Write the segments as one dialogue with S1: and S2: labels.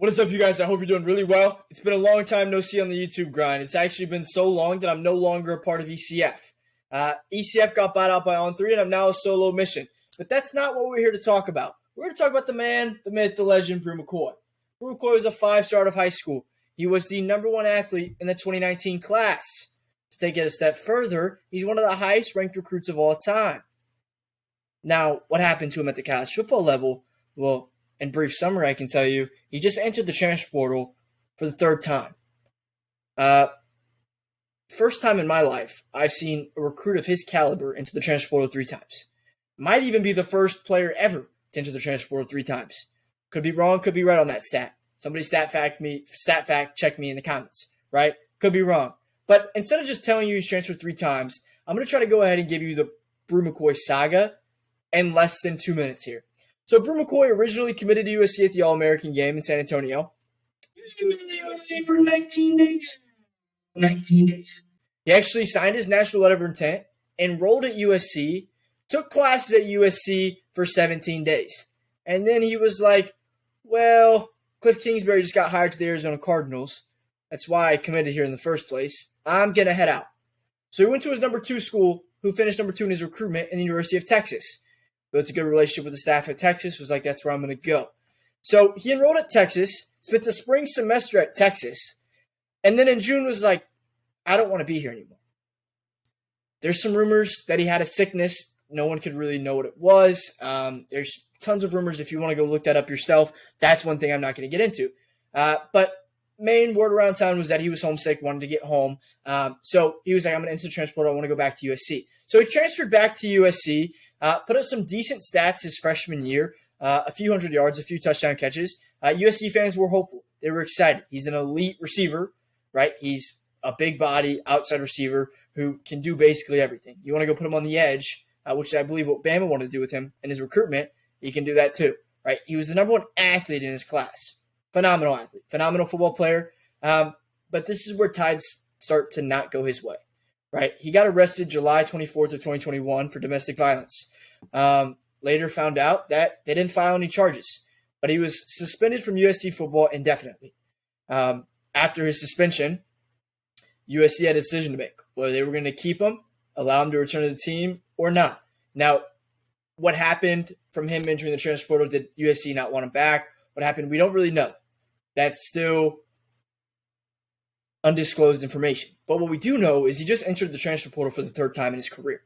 S1: What is up, you guys? I hope you're doing really well. It's been a long time no see on the YouTube grind. It's actually been so long that I'm no longer a part of ECF. ECF got bought out by On3, and I'm now a solo mission. But that's not what we're here to talk about. We're here to talk about the man, the myth, the legend, Bru McCoy. Bru McCoy was a 5-star out of high school. He was the #1 athlete in the 2019 class. To take it a step further, he's one of the highest-ranked recruits of all time. Now, what happened to him at the college football level? Well, in brief summary, I can tell you, he just entered the transfer portal for the 3rd time. First time in my life, I've seen a recruit of his caliber into the transfer portal 3 times. Might even be the first player ever to enter the transfer portal 3 times. Could be wrong, could be right on that stat. Somebody stat fact check me in the comments, right? Could be wrong. But instead of just telling you he's transferred 3 times, I'm going to try to go ahead and give you the Bru McCoy saga in less than 2 minutes here. So Bru McCoy originally committed to USC at the All-American game in San Antonio. He was committed to USC for 19 days. 19 days. He actually signed his national letter of intent, enrolled at USC, took classes at USC for 17 days. And then he was like, well, Cliff Kingsbury just got hired to the Arizona Cardinals. That's why I committed here in the first place. I'm going to head out. So he went to his #2 school, who finished #2 in his recruitment in the University of Texas. Built a good relationship with the staff at Texas, was like, that's where I'm going to go. So he enrolled at Texas, spent the spring semester at Texas, and then in June was like, I don't want to be here anymore. There's some rumors that he had a sickness. No one could really know what it was. There's tons of rumors. If you want to go look that up yourself, that's one thing I'm not going to get into. But main word around town was that he was homesick, wanted to get home. So he was like, I'm going to enter the transfer portal. I want to go back to USC. So he transferred back to USC, put up some decent stats his freshman year, a few hundred yards, a few touchdown catches. USC fans were hopeful. They were excited. He's an elite receiver, right? He's a big body outside receiver who can do basically everything. You want to go put him on the edge, which I believe what Bama wanted to do with him in his recruitment. He can do that too, right? He was the #1 athlete in his class. Phenomenal athlete, phenomenal football player. But this is where tides start to not go his way, right? He got arrested July 24th of 2021 for domestic violence. Later found out that they didn't file any charges, but he was suspended from USC football indefinitely. After his suspension, USC had a decision to make, whether they were going to keep him, allow him to return to the team, or not. Now, what happened from him entering the transfer portal? Did USC not want him back? What happened? We don't really know. That's still undisclosed information. But what we do know is he just entered the transfer portal for the 3rd time in his career.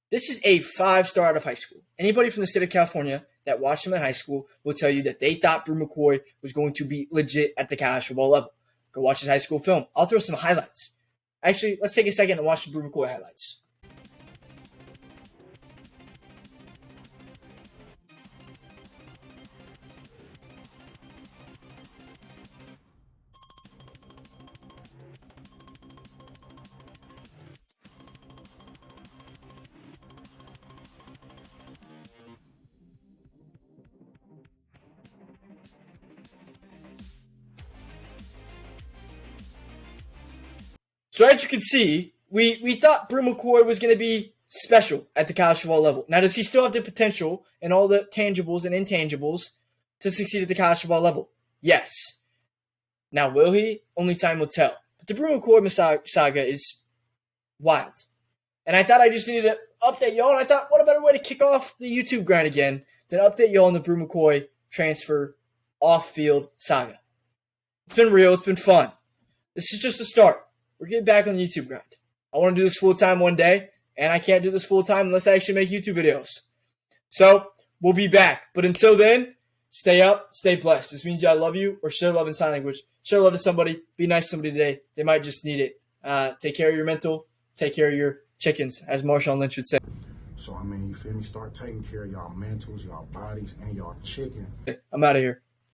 S1: This is a 5-star out of high school. Anybody from the state of California that watched him in high school will tell you that they thought Bru McCoy was going to be legit at the college football level. Go watch his high school film. I'll throw some highlights. Actually, let's take a second and watch the Bru McCoy highlights. So as you can see, we thought Bru McCoy was going to be special at the college football level. Now, does he still have the potential and all the tangibles and intangibles to succeed at the college football level? Yes. Now, will he? Only time will tell. But the Bru McCoy saga is wild. And I thought I just needed to update y'all, and I thought, what a better way to kick off the YouTube grind again than update y'all on the Bru McCoy transfer off-field saga. It's been real. It's been fun. This is just a start. We're getting back on the YouTube grind. I want to do this full-time one day, and I can't do this full-time unless I actually make YouTube videos. So, we'll be back. But until then, stay up, stay blessed. This means I love you, or share love in sign language. Share love to somebody. Be nice to somebody today. They might just need it. Take care of your mental. Take care of your chickens, as Marshawn Lynch would say.
S2: So, I mean, you feel me? Start taking care of y'all mentals, y'all bodies, and y'all chicken.
S1: I'm out of here.